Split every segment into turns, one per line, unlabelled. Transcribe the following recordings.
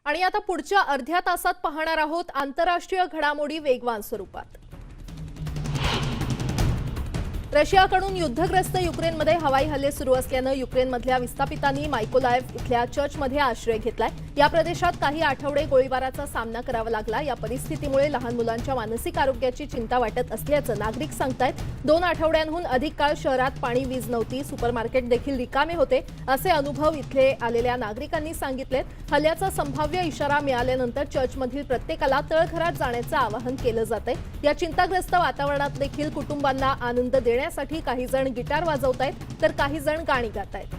आणि आता पुढच्या अर्ध्या तासात पाहणार आहोत आंतरराष्ट्रीय घडामोडी वेगवान स्वरूपात। रशियाकडून युद्धग्रस्त युक्रेनमध्ये हवाई हल्ले सुरू असल्याने युक्रेनमधल्या विस्थापितांनी मायकोलाइव्ह इथल्या चर्चमध्ये आश्रय घेतलाय। या प्रदेशात काही आठवडे गोळीबाराचा सामना करावा लागला। या परिस्थितीमुळे लहान मुलांच्या मानसिक आरोग्याची चिंता वाटत असल्याचं नागरिक सांगतायत। 2 आठवड्यांहून अधिक काळ शहरात पाणी वीज नव्हती, सुपरमार्केट देखील रिकामे होते असे अनुभव इथले आलेल्या नागरिकांनी सांगितलेत। हल्ल्याचा संभाव्य इशारा मिळाल्यानंतर चर्चमधील प्रत्येकाला तळघरात जाण्याचं आवाहन केलं जातंय। या चिंताग्रस्त वातावरणात देखील कुटुंबांना आनंद देण्यासाठी काही जण गिटार वाजवतायत तर काही जण गाणी गातायत।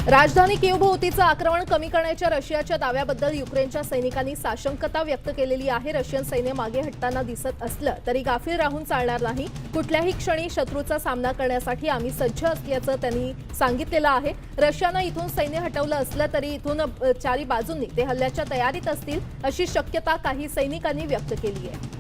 राजधानी कीव्हभोवतीचं आक्रमण कमी करण्याच्या रशियाच्या दाव्याबद्दल युक्रेनच्या सैनिकांनी साशंकता व्यक्त केलेली आहे। रशियन सैन्य मागे हटताना दिसत असलं तरी गाफील राहून चालणार नाही। कुठल्याही क्षणी शत्रूचा सामना करण्यासाठी आम्ही सज्ज असल्याचं त्यांनी सांगितलेलं आहे। रशियानं इथून सैन्य हटवलं असलं तरी इथून चारी बाजूंनी ते हल्ल्याच्या तयारीत असतील अशी शक्यता काही सैनिकांनी व्यक्त केली आहे।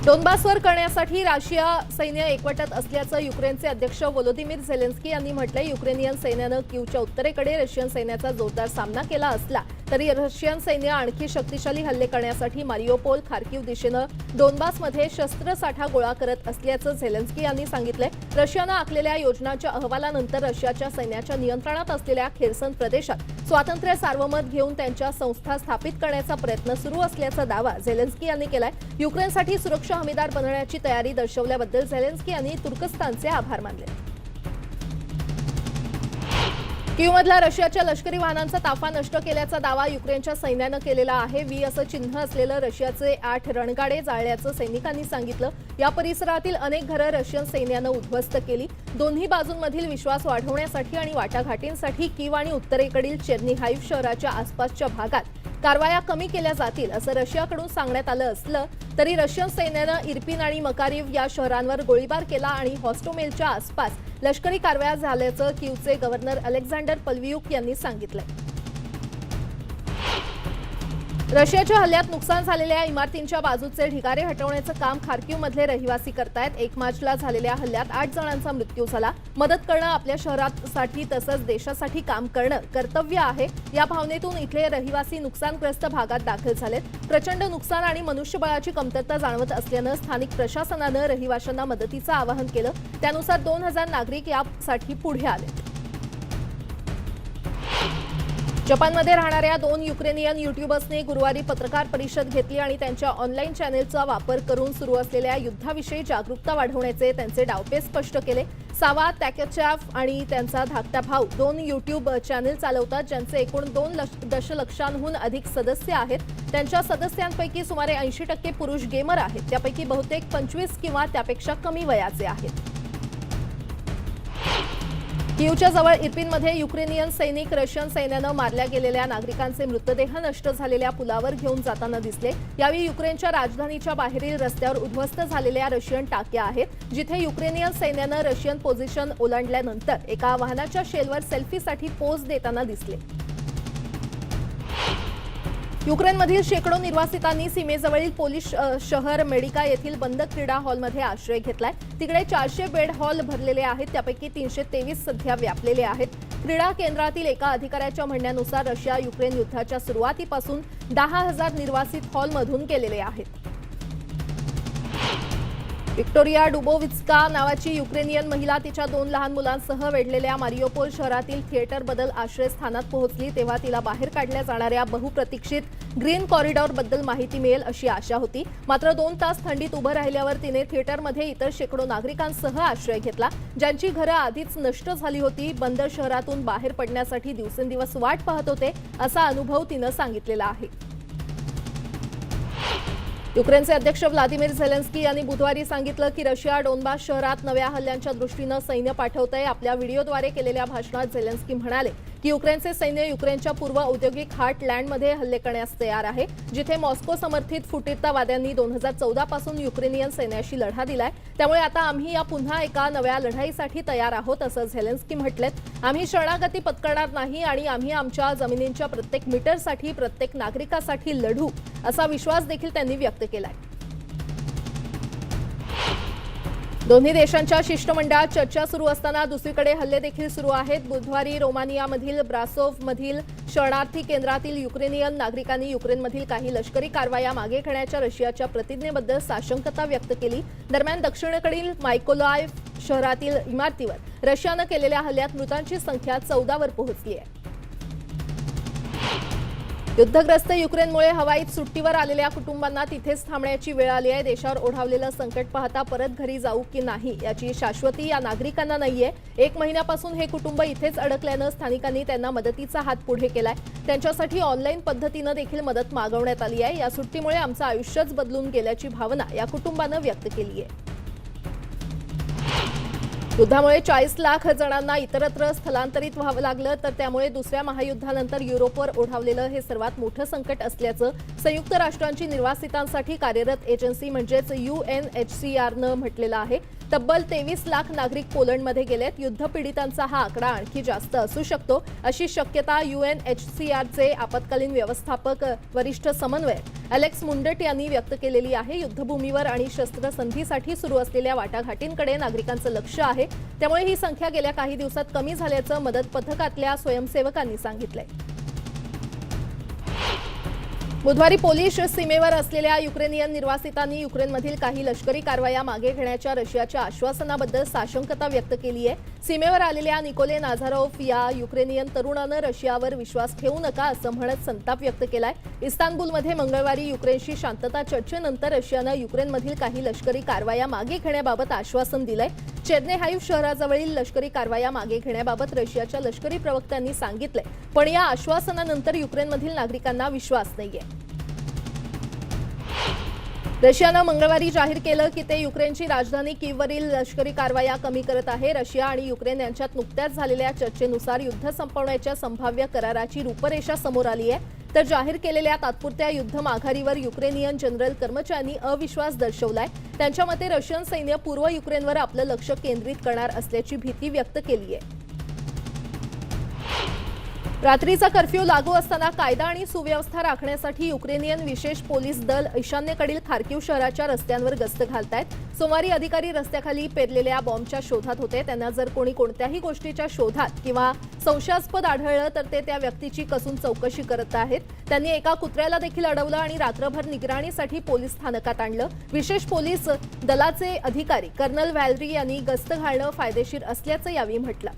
डोनबासवर करण्यासाठी रशिया सैन्य एकवटत असल्याचं युक्रेनचे अध्यक्ष व्लोदिमीर झेलेन्स्की यांनी म्हटलंय। युक्रेनियन सैन्यानं कीवच्या उत्तरेकडे रशियन सैन्याचा जोरदार सामना केला असला तरी रशियन सैन्य आणखी शक्तिशाली हल्ले करण्यासाठी मारियोपोल खार्किव दिशेनं डोनबासमध्ये शस्त्रसाठा गोळा करत असल्याचं झेलेन्स्की यांनी सांगितलंय। रशियानं आखलेल्या योजनांच्या अहवालानंतर रशियाच्या सैन्याच्या नियंत्रणात असलेल्या खेर्सन प्रदेशात स्वातंत्र्य सार्वमत घेऊन त्यांच्या संस्था स्थापित करण्याचा प्रयत्न सुरू असल्याचा दावा झेलेन्स्की यांनी केलाय। युक्रेनसाठी सुरक्षा हमीदार बनण्याची तयारी दर्शवल्याबद्दल झेलेन्स्की यांनी तुर्कस्तानचे आभार मानले। कीव्हमधल्या रशियाच्या लष्करी वाहनांचा ताफा नष्ट केल्याचा दावा युक्रेनच्या सैन्यानं केलेला आहे। व्ही असं चिन्ह असलेलं रशियाचे 8 रणगाडे जाळल्याचं सैनिकांनी सांगितलं। या परिसरातील अनेक घरं रशियन सैन्यानं उद्ध्वस्त केली। दोन्ही बाजूंमधील विश्वास वाढवण्यासाठी आणि वाटाघाटींसाठी कीव्ह आणि उत्तरेकडील चेर्निहाइव्ह शहराच्या आसपासच्या भागात कारवाया कमी केल्या जातील असं रशियाकडून सांगण्यात आलं असलं तरी रशियन सैन्यानं इर्पिन आणि मकारिव्ह या शहरांवर गोळीबार केला आणि हॉस्टोमेलच्या आसपास लष्करी कारवाया झाल्याचं कीव्हचे गव्हर्नर अलेक्झांडर पलवियुक यांनी सांगितलंय। रशियाच्या हल्ल्यात नुकसान झालेल्या इमारतींच्या बाजूचे ढिगारे हटवण्याचं काम खार्किवमधले रहिवासी करतायत। 1 मार्चला झालेल्या हल्ल्यात 8 जणांचा मृत्यू झाला। मदत करणं आपल्या शहरासाठी तसंच देशासाठी काम करणं कर्तव्य आहे या भावनेतून इथले रहिवासी नुकसानग्रस्त भागात दाखल झालेत। प्रचंड नुकसान आणि मनुष्यबळाची कमतरता जाणवत असल्यानं स्थानिक प्रशासनानं रहिवाशांना मदतीचं आवाहन केलं। त्यानुसार 2000 नागरिक यासाठी पुढे आले। जपानमध्ये राहणाऱ्या 2 युक्रेनियन युट्यूबर्सने गुरुवारी पत्रकार परिषद घेतली आणि त्यांच्या ऑनलाईन चॅनेलचा वापर करून सुरू असलेल्या युद्धाविषयी जागरूकता वाढवण्याचे त्यांचे डावपेच स्पष्ट केले। सावा टॅकेचॅफ आणि त्यांचा धाकटा भाऊ 2 युट्यूब चॅनेल चालवतात ज्यांचे एकूण 2 दशलक्षांहून अधिक सदस्य आहेत। त्यांच्या सदस्यांपैकी सुमारे 80% पुरुष गेमर आहेत। त्यापैकी बहुतेक 25 किंवा त्यापेक्षा कमी वयाचे आहेत। कीव्हच्या जवळ इर्पिनमध्ये युक्रेनियन सैनिक रशियन सैन्यानं मारल्या गेलेल्या नागरिकांचे मृतदेह नष्ट झालेल्या पुलावर घेऊन जाताना दिसले। यावेळी युक्रेनच्या राजधानीच्या बाहेरील रस्त्यावर उद्ध्वस्त झालेल्या रशियन टाक्या आहेत जिथे युक्रेनियन सैन्यानं रशियन पोझिशन ओलांडल्यानंतर एका वाहनाच्या शेलवर सेल्फीसाठी पोज देताना दिसले। युक्रेनमधील शेकडो निर्वासितांनी सीमेजवळील पोलिश शहर मेडिका येथील बंद क्रीडा हॉलमध्ये आश्रय घेतलाय। तिकडे 400 बेड हॉल भरलेले आहेत, त्यापैकी 323 सध्या व्यापलेले आहेत। क्रीडा केंद्रातील एका अधिकाऱ्याच्या म्हणण्यानुसार रशिया युक्रेन युद्धाच्या सुरुवातीपासून 10,000 निर्वासित हॉलमधून गेलेले आहेत। व्हिक्टोरिया डुबोवित्स्का नावाची युक्रेनियन महिला तिच्या 2 लहान मुलांसह वेढलेल्या मारियोपोल शहरातील थिएटरबद्दल आश्रयस्थानात पोहोचली तेव्हा तिला बाहेर काढल्या जाणाऱ्या बहुप्रतीक्षित ग्रीन कॉरिडॉरबद्दल माहिती मिळेल अशी आशा होती। मात्र 2 तास थंडीत उभं राहिल्यावर तिने थिएटरमध्ये इतर शेकडो नागरिकांसह आश्रय घेतला ज्यांची घरं आधीच नष्ट झाली होती। बंद शहरातून बाहेर पडण्यासाठी दिवसेंदिवस वाट पाहत होते असा अनुभव तिनं सांगितलेला आहे। युक्रेनचे अध्यक्ष व्लादिमीर झेलेन्स्की यांनी बुधवारी सांगितलं की रशिया डोनबास शहरात नव्या हल्ल्यांच्या दृष्टीनं सैन्य पाठवतंय। आपल्या व्हिडिओद्वारे केलेल्या भाषणात झेलेन्स्की म्हणाले की युक्रेनचे सैन्य युक्रेनच्या पूर्व औद्योगिक हार्टलँडमध्ये हल्ले करण्यास तयार आहे जिथे मॉस्को समर्थित फुटीरतावाद्यांनी 2014 पासून युक्रेनियन सैन्याशी लढा दिलाय। त्यामुळे आता आम्ही या पुन्हा एका नव्या लढाईसाठी तयार आहोत असं झेलेन्स्की म्हटलेत। आम्ही शरणागती पत्करणार नाही आणि आम्ही आमच्या जमिनींच्या प्रत्येक मीटरसाठी प्रत्येक नागरिकासाठी लढू असा विश्वास देखील त्यांनी व्यक्त केलाय। दोन्ही देशांच्या शिष्टमंडळात चर्चा सुरू असताना दुसरीकडे हल्ले देखील सुरू आहेत. बुधवारी रोमानियामधील ब्रासोव्हमधील शरणार्थी केंद्रातील युक्रेनियन नागरिकांनी युक्रेनमधील काही लष्करी कारवाया मागे घेण्याच्या रशियाच्या प्रतिज्ञेबद्दल साशंकता व्यक्त केली. दरम्यान दक्षिणेकडील मायकोलाइव्ह शहरातील इमारतीवर रशियानं केलेल्या हल्ल्यात मृतांची संख्या 14 वर पोहोचली आहे. युद्धग्रस्त युक्रेनमुळे हवाईत सुट्टीवर आलेल्या कुटुंबांना तिथेच थांबण्याची वेळ आली आहे. देशावर ओढावलेलं संकट पाहता परत घरी जाऊ की नाही याची शाश्वती या नागरिकांना नाहीये. 1 महिन्यापासून हे कुटुंब इथेच अडकल्यानं स्थानिकांनी त्यांना मदतीचा हात पुढे केलाय. त्यांच्यासाठी ऑनलाईन पद्धतीनं देखील मदत मागवण्यात आली आहे. या सुट्टीमुळे आमचं आयुष्यच बदलून गेल्याची भावना या कुटुंबानं व्यक्त केली आहे. युद्धामुळे 40 लाख जणांना इतरत्र स्थलांतरित व्हावं लागलं, तर त्यामुळे दुसऱ्या महायुद्धानंतर युरोपवर ओढावलेलं हे सर्वात मोठं संकट असल्याचं संयुक्त राष्ट्रांची निर्वासितांसाठी कार्यरत एजन्सी म्हणजेच UNHCRनं म्हटलेलं आहे. तब्बल 23 लाख नागरिक पोलंडमध्ये गेलेत. युद्धपीडितांचा हा आकडा आणखी जास्त असू शकतो अशी शक्यता UNHCRचे आपत्कालीन व्यवस्थापक वरिष्ठ समन्वयक अलेक्स मुंडट यांनी व्यक्त केलेली आहे. युद्धभूमीवर आणि शस्त्रसंधीसाठी सुरू असलेल्या वाटाघाटींकडे नागरिकांचं लक्ष आहे. त्यामुळे ही संख्या गेल्या काही दिवसात कमी झाल्याचं मदत पथकातल्या स्वयंसेवकांनी सांगितलंय. बुधवारी पोलिश सीमेवर असलेल्या युक्रेनियन निर्वासितांनी युक्रेनमधील काही लष्करी कारवाया मागे घेण्याच्या रशियाच्या आश्वासनाबद्दल साशंकता व्यक्त केली आहे. सीमेवर आलेल्या निकोले नाझारोव्ह या युक्रेनियन तरुणानं रशियावर विश्वास ठेवू नका असं म्हणत संताप व्यक्त केलाय. इस्तानबुलमध्ये मंगळवारी युक्रेनशी शांतता चर्चेनंतर रशियानं युक्रेनमधील काही लष्करी कारवाया मागे घेण्याबाबत आश्वासन दिलंय. चेर्नेहाइव्ह शहराजवळील लष्करी कारवाया मागे घेण्याबाबत रशियाच्या लष्करी प्रवक्त्यांनी सांगितलंय, पण या आश्वासनानंतर युक्रेनमधील नागरिकांना विश्वास नाहीये. रशियानं मंगळवारी जाहीर केलं की ते युक्रेनची राजधानी कीववरील लष्करी कारवाया कमी करत आहे. रशिया आणि युक्रेन यांच्यात नुकत्याच झालेल्या चर्चेनुसार युद्ध संपवण्याच्या संभाव्य कराराची रूपरेषा समोर आली आहे. तर जाहीर केलेल्या तात्पुरत्या युद्ध माघारीवर युक्रेनियन जनरल कर्मचाऱ्यांनी अविश्वास दर्शवलाय. त्यांच्या मते रशियन सैन्य पूर्व युक्रेनवर आपलं लक्ष केंद्रित करणार असल्याची भीती व्यक्त केली आहे. रात्रीचा कर्फ्यू लागू असताना कायदा आणि सुव्यवस्था राखण्यासाठी युक्रेनियन विशेष पोलीस दल ईशान्येकडील खार्किव्ह शहराच्या रस्त्यांवर गस्त घालतायत. सोमवारी अधिकारी रस्त्याखाली पेरलेल्या बॉम्बच्या शोधात होते. त्यांना जर कोणी कोणत्याही गोष्टीच्या शोधात किंवा संशयास्पद आढळलं तर ते त्या व्यक्तीची कसून चौकशी करत आहेत. त्यांनी एका कुत्र्याला देखील अडवलं आणि रात्रभर निगराणीसाठी पोलीस स्थानकात आणलं. विशेष पोलीस दलाचे अधिकारी कर्नल व्हॅलरी यांनी गस्त घालणं फायदेशीर असल्याचं यावेळी म्हटलं.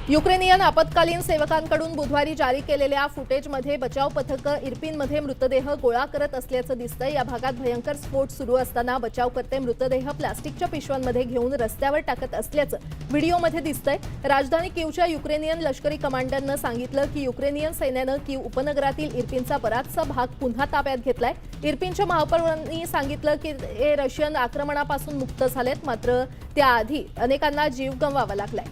युक्रेनियन आपत्कालीन सेवकांकडून बुधवारी जारी केलेल्या फुटेजमध्ये बचाव पथकं इर्पिनमध्ये मृतदेह गोळा करत असल्याचं दिसतंय. या भागात भयंकर स्फोट सुरू असताना बचावकर्ते मृतदेह प्लास्टिकच्या पिशव्यांमध्ये घेऊन रस्त्यावर टाकत असल्याचं व्हिडिओमध्ये दिसतंय. राजधानी कीवच्या युक्रेनियन लष्करी कमांडरनं सांगितलं की युक्रेनियन सैन्यानं कीव उपनगरातील इर्पिनचा बराचसा भाग पुन्हा ताब्यात घेतलाय. इर्पिनच्या महापौरांनी सांगितलं की ते रशियन आक्रमणापासून मुक्त झालेत, मात्र त्याआधी अनेकांना जीव गमवावा लागलाय.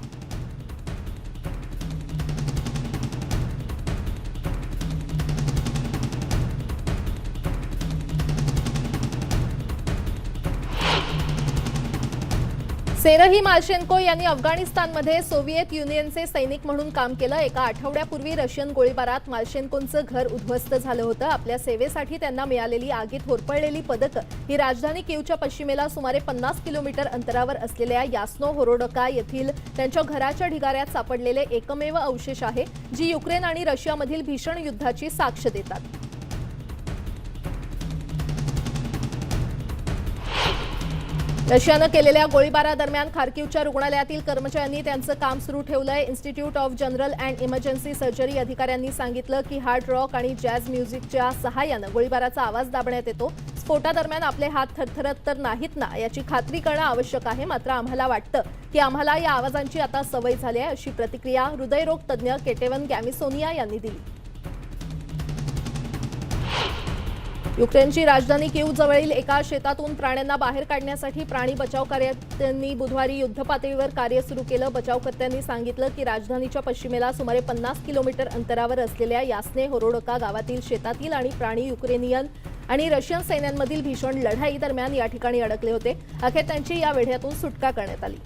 सेरही मालशेन्को यांनी अफगाणिस्तानमध्ये सोव्हिएत युनियनचे सैनिक म्हणून काम केलं. एका आठवड्यापूर्वी रशियन गोळीबारात मालशेन्कोंचं घर उद्ध्वस्त झालं होतं. आपल्या सेवेसाठी त्यांना मिळालेली आगीत होरपळलेली पदकं ही राजधानी कीवच्या पश्चिमेला सुमारे 50 किलोमीटर अंतरावर असलेल्या यास्नो होरोडका येथील त्यांच्या घराच्या ढिगाऱ्यात सापडलेले एकमेव अवशेष आहे, जी युक्रेन आणि रशियामधील भीषण युद्धाची साक्ष देतात. रशियानं केलेल्या गोळीबारादरम्यान खार्किव्हच्या रुग्णालयातील कर्मचाऱ्यांनी त्यांचं काम सुरू ठेवलंय. Institute of general and emergency surgery अधिकाऱ्यांनी सांगितलं की हार्ड रॉक आणि जॅझ म्युझिकच्या सहाय्यानं गोळीबाराचा आवाज दाबण्यात येतो. स्फोटादरम्यान आपले हात थरथरत तर नाहीत ना याची खात्री करणं आवश्यक आहे, मात्र आम्हाला वाटतं की आम्हाला या आवाजांची आता सवय झाली आहे, अशी प्रतिक्रिया हृदयरोग तज्ज्ञ केटेवन गॅमिसोनिया यांनी दिली. युक्रेनची राजधानी कीव जवळील एका शेतातून प्राण्यांना बाहेर काढण्यासाठी प्राणी बचावकर्त्यांनी बुधवारी युद्धपातळीवर कार्य सुरू केलं. बचावकर्त्यांनी सांगितलं की राजधानीच्या पश्चिमेला सुमारे 50 किलोमीटर अंतरावर असलेल्या यास्ने होरोडका गावातील शेतातील आणि प्राणी युक्रेनियन आणि रशियन सैन्यांमधील भीषण लढाई दरम्यान या ठिकाणी अडकले होते. अखेर त्यांची या वेढ्यातून सुटका करण्यात आली.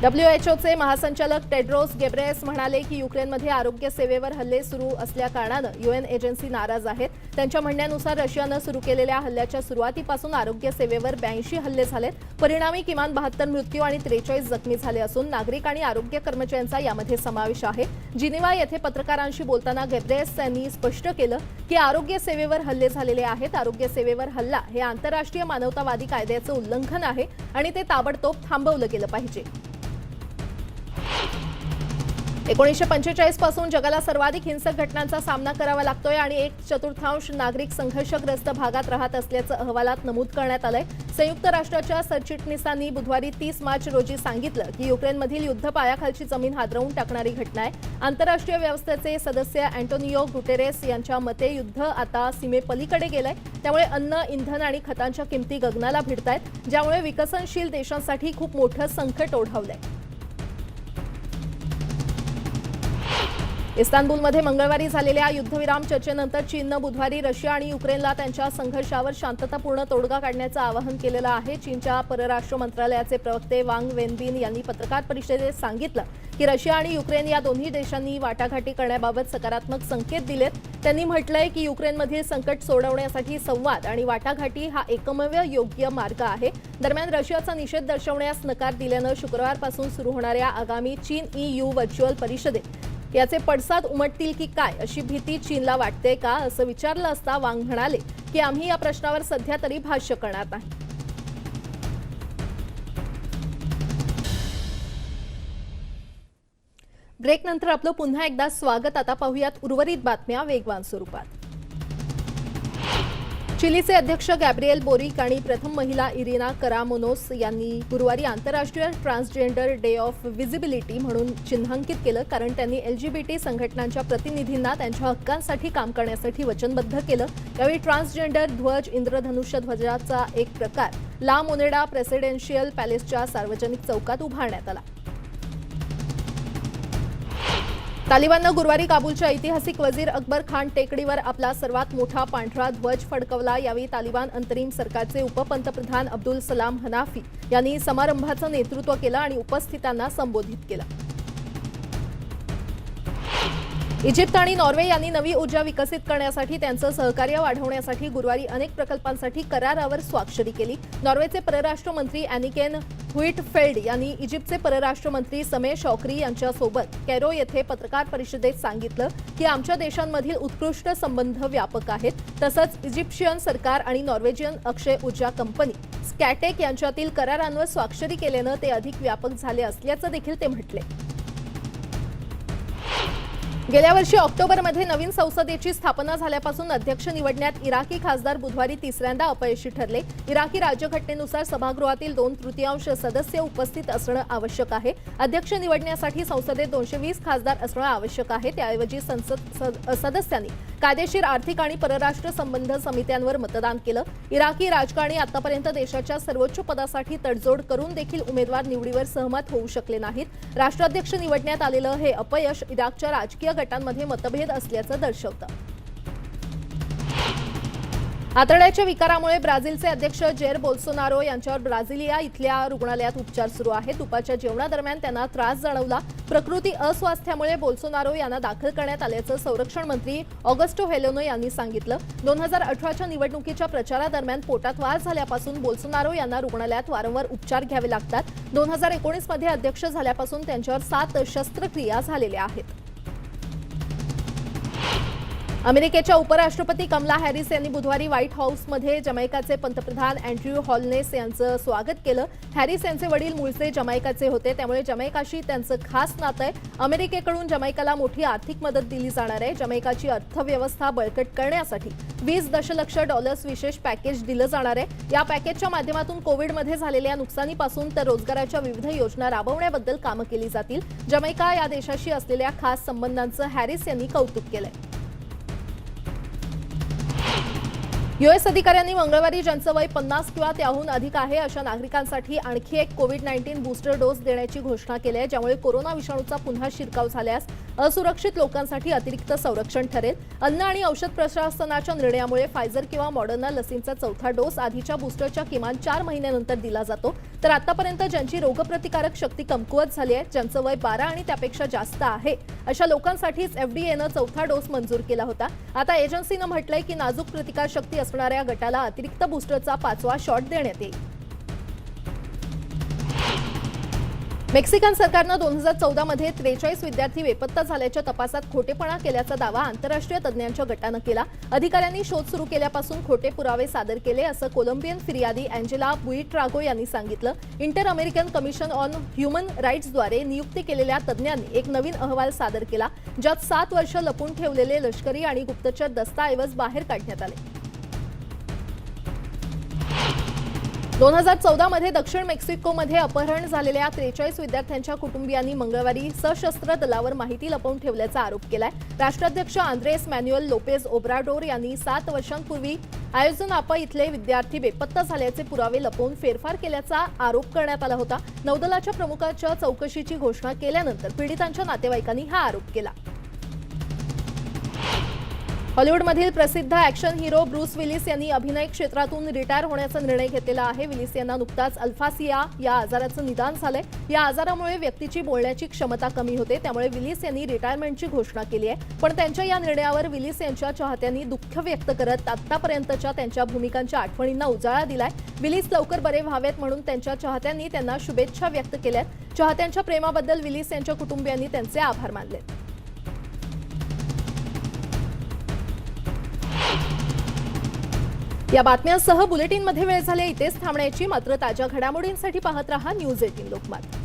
WHOचे महासंचालक टेड्रोस गेब्रेयेस म्हणाले की युक्रेनमध्ये आरोग्य सेवेवर हल्ले सुरू असल्या कारणानं UN एजन्सी नाराज आहेत. त्यांच्या म्हणण्यानुसार रशियानं सुरू केलेल्या हल्ल्याच्या सुरुवातीपासून आरोग्य सेवेवर 82 हल्ले झालेत. परिणामी किमान 72 मृत्यू आणि 43 जखमी झाले असून नागरिक आणि आरोग्य कर्मचाऱ्यांचा यामध्ये समावेश आहे. जिनिव्हा येथे पत्रकारांशी बोलताना गेब्रेयेस यांनी स्पष्ट केलं की आरोग्य सेवेवर हल्ले झालेले आहेत. आरोग्य सेवेवर हल्ला हे आंतरराष्ट्रीय मानवतावादी कायद्याचं उल्लंघन आहे आणि ते ताबडतोब थांबवलं गेलं पाहिजे. 1945 पासून जगाला सर्वाधिक हिंसक घटनांचा सामना करावा लागतोय आणि 1/4 नागरिक संघर्षग्रस्त भागात राहत असल्याचं अहवालात नमूद करण्यात आलंय. संयुक्त राष्ट्राच्या सरचिटणीसांनी बुधवारी 30 मार्च रोजी सांगितलं की युक्रेनमधील युद्ध पायाखालची जमीन हादरवून टाकणारी घटना आहे. आंतरराष्ट्रीय व्यवस्थेचे सदस्य अँटोनियो गुटेरेस यांच्या मते युद्ध आता सीमेपलीकडे गेलंय. त्यामुळे अन्न, इंधन आणि खतांच्या किमती गगनाला भिडतायत, ज्यामुळे विकसनशील देशांसाठी खूप मोठं संकट ओढावलंय. इस्तानबुलमध्ये मंगळवारी झालेल्या युद्धविराम चर्चेनंतर चीननं बुधवारी रशिया आणि युक्रेनला त्यांच्या संघर्षावर शांततापूर्ण तोडगा काढण्याचं आवाहन केलेलं आहे. चीनच्या परराष्ट्र मंत्रालयाचे प्रवक्ते वांग वेनबिन यांनी पत्रकार परिषदेत सांगितलं की रशिया आणि युक्रेन या दोन्ही देशांनी वाटाघाटी करण्याबाबत सकारात्मक संकेत दिलेत. त्यांनी म्हटलंय की युक्रेनमधील संकट सोडवण्यासाठी संवाद आणि वाटाघाटी हा एकमेव योग्य मार्ग आहे. दरम्यान रशियाचा निषेध दर्शवण्यास नकार दिल्यानं शुक्रवारपासून सुरू होणाऱ्या आगामी चीन EU व्हर्च्युअल परिषदेत याचे पडसाद उमटतील की काय अशी भीती चीनला वाटते का असं विचारलं असता वांग म्हणाले की आम्ही या प्रश्नावर सध्या तरी भाष्य करणार नाही. ब्रेकनंतर आपलं पुन्हा एकदा स्वागत. आता पाहूयात उर्वरित बातम्या वेगवान स्वरूपात. चिलीचे अध्यक्ष गॅब्रिएल बोरिक आणि प्रथम महिला इरिना करामोनोस यांनी गुरुवारी आंतरराष्ट्रीय ट्रान्सजेंडर डे ऑफ व्हिजिबिलिटी म्हणून चिन्हांकित केलं, कारण त्यांनी LGBT संघटनांच्या प्रतिनिधींना त्यांच्या हक्कांसाठी काम करण्यासाठी वचनबद्ध केलं. यावेळी ट्रान्सजेंडर ध्वज, इंद्रधनुष्य ध्वजाचा एक प्रकार ला मोनेडा प्रेसिडेन्शियल पॅलेसच्या सार्वजनिक चौकात उभारण्यात आला. तालिबाननं गुरुवारी काबूलच्या ऐतिहासिक वजीर अकबर खान टेकडीवर आपला सर्वात मोठा पांढरा ध्वज फडकवला. यावेळी तालिबान अंतरिम सरकारचे उपपंतप्रधान अब्दुल सलाम हनाफी यांनी समारंभाचं नेतृत्व केलं आणि उपस्थितांना संबोधित केलं. इजिप्त आणि नॉर्वे यांनी नवी ऊर्जा विकसित करण्यासाठी त्यांचं सहकार्य वाढवण्यासाठी गुरुवारी अनेक प्रकल्पांसाठी करारावर स्वाक्षरी केली. नॉर्वेचे परराष्ट्र मंत्री अॅनिकेन हुईटफेल्ड यांनी इजिप्तचे परराष्ट्र मंत्री समे शौकरी यांच्यासोबत कैरो येथे पत्रकार परिषदेत सांगितलं की आमच्या देशांमधील उत्कृष्ट संबंध व्यापक आहेत. तसंच इजिप्शियन सरकार आणि नॉर्वेजियन अक्षय ऊर्जा कंपनी स्कॅटेक यांच्यातील करारांवर स्वाक्षरी केल्यानं ते अधिक व्यापक झाले असल्याचं देखील ते म्हटले. गेल्या वर्षी ऑक्टोबरमध्ये नवीन संसदेची स्थापना झाल्यापासून अध्यक्ष निवडण्यात इराकी खासदार बुधवारी तिसऱ्यांदा अपयशी ठरले. इराकी राज्यघटनेनुसार सभागृहातील 2/3 सदस्य उपस्थित असणं आवश्यक आहे. अध्यक्ष निवडण्यासाठी संसदेत 220 खासदार असणं आवश्यक आहे. त्याऐवजी संसद सदस्यांनी कायदेशीर आर्थिक आणि परराष्ट्र संबंध समित्यांवर मतदान केलं. इराकी राजकारणी आतापर्यंत देशाच्या सर्वोच्च पदासाठी तडजोड करून देखील उमेदवार निवडीवर सहमत होऊ शकले नाहीत. राष्ट्राध्यक्ष निवडण्यात आलेलं हे अपयश इराकच्या राजकीय गटांमध्ये मतभेद असल्याचं दर्शवतं. आतड्याच्या विकारामुळे ब्राझीलचे अध्यक्ष जेर बोल्सोनारो यांच्यावर ब्राझिलिया इथल्या रुग्णालयात उपचार सुरू आहेत. दुपारच्या जेवणादरम्यान त्यांना त्रास जाणवला. प्रकृती अस्वास्थ्यामुळे बोल्सोनारो यांना दाखल करण्यात आल्याचं संरक्षण मंत्री ऑगस्टो हेलोनो यांनी सांगितलं. 2018च्या निवडणुकीच्या प्रचारादरम्यान पोटात वार झाल्यापासून बोल्सोनारो यांना रुग्णालयात वारंवार उपचार घ्यावे लागतात. 2019 मध्ये अध्यक्ष झाल्यापासून त्यांच्यावर 7 शस्त्रक्रिया झालेल्या आहेत. अमेरिकेच्या उपराष्ट्रपती कमला हॅरिस यांनी बुधवारी व्हाईट हाऊसमध्ये जमैकाचे पंतप्रधान अँड्र्यू हॉलनेस यांचं स्वागत केलं. हॅरिस यांचे वडील मूळचे जमैकाचे होते, त्यामुळे जमैकाशी त्यांचं खास नातं आहे. अमेरिकेकडून जमैकाला मोठी आर्थिक मदत दिली जाणार आहे. जमैकाची अर्थव्यवस्था बळकट करण्यासाठी $20 दशलक्ष विशेष पॅकेज दिलं जाणार आहे. या पॅकेजच्या माध्यमातून कोविडमध्ये झालेल्या नुकसानीपासून तर रोजगाराच्या विविध योजना राबवण्याबद्दल कामं केली जातील. जमैका या देशाशी असलेल्या खास संबंधांचं हॅरिस यांनी कौतुक केलंय. यूएस अधिकाऱ्यांनी मंगळवारी ज्यांचं वय 50 किंवा त्याहून अधिक आहे अशा नागरिकांसाठी आणखी एक कोविड-19 बूस्टर डोस देण्याची घोषणा केली आहे, ज्यामुळे कोरोना विषाणूचा पुन्हा शिरकाव झाल्यास असुरक्षित लोकांसाठी अतिरिक्त संरक्षण ठरेल. अन्न आणि औषध प्रशासनाच्या निर्णयामुळे फायझर किंवा मॉडर्ना लसींचा चौथा डोस आधीच्या बूस्टरच्या किमान 4 महिन्यानंतर दिला जातो. तर आतापर्यंत ज्यांची रोगप्रतिकारक शक्ती कमकुवत झाली आहे, ज्यांचं वय 12 आणि त्यापेक्षा जास्त आहे, अशा लोकांसाठीच एफडीएनं चौथा डोस मंजूर केला होता. आता एजन्सीनं म्हटलंय की नाजूक प्रतिकारशक्ती असणाऱ्या गटाला अतिरिक्त बूस्टरचा 5वा शॉट देण्यात येईल. मेक्सिकन सरकारनं 2014 मध्ये 43 विद्यार्थी बेपत्ता झाल्याच्या तपासात खोटेपणा केल्याचा दावा आंतरराष्ट्रीय तज्ज्ञांच्या गटानं केला. अधिकाऱ्यांनी शोध सुरू केल्यापासून खोटे पुरावे सादर केले असं कोलंबियन फिर्यादी अँजेला बुइट्रागो यांनी सांगितलं. Inter American commission on human राईट्सद्वारे नियुक्ती केलेल्या तज्ज्ञांनी एक नवीन अहवाल सादर केला, ज्यात 7 वर्ष लपून ठेवलेले लष्करी आणि गुप्तचर दस्तऐवज बाहेर काढण्यात आले. 2014 मध्ये दक्षिण मेक्सिकोमध्ये अपहरण झालेल्या 43 विद्यार्थ्यांच्या कुटुंबियांनी मंगळवारी सशस्त्र दलावर माहिती लपवून ठेवल्याचा आरोप केलाय. राष्ट्राध्यक्ष आंद्रेस मॅन्युएल लोपेज ओब्राडोर यांनी 7 वर्षांपूर्वी आयोजनापा इथले विद्यार्थी बेपत्ता झाल्याचे पुरावे लपवून फेरफार केल्याचा आरोप करण्यात आला होता. नौदलाच्या प्रमुखाच्या चौकशीची घोषणा केल्यानंतर पीडितांच्या नातेवाईकांनी हा आरोप केला. हॉलिवूडमधील प्रसिद्ध ॲक्शन हिरो ब्रूस विलिस यांनी अभिनय क्षेत्रातून रिटायर होण्याचा निर्णय घेतलेला आहे. विलिस यांना नुकताच अल्फासिया या आजाराचं निदान झालंय. या आजारामुळे व्यक्तीची बोलण्याची क्षमता कमी होते, त्यामुळे विलिस यांनी रिटायरमेंटची घोषणा केली आहे. पण त्यांच्या या निर्णयावर विलिस यांच्या चाहत्यांनी दुःख व्यक्त करत आतापर्यंतच्या त्यांच्या भूमिकांच्या आठवणींना उजाळा दिलाय. विलिस लवकर बरे व्हावेत म्हणून त्यांच्या चाहत्यांनी त्यांना शुभेच्छा व्यक्त केल्यात. चाहत्यांच्या प्रेमाबद्दल विलिस यांच्या कुटुंबियांनी त्यांचे आभार मानले. या बातम्यांसह बुलेटिनमध्ये वेळ झाली इथेच थांबण्याची. मात्र ताज्या घडामोडींसाठी पाहत रहा न्यूज 18 लोकमत.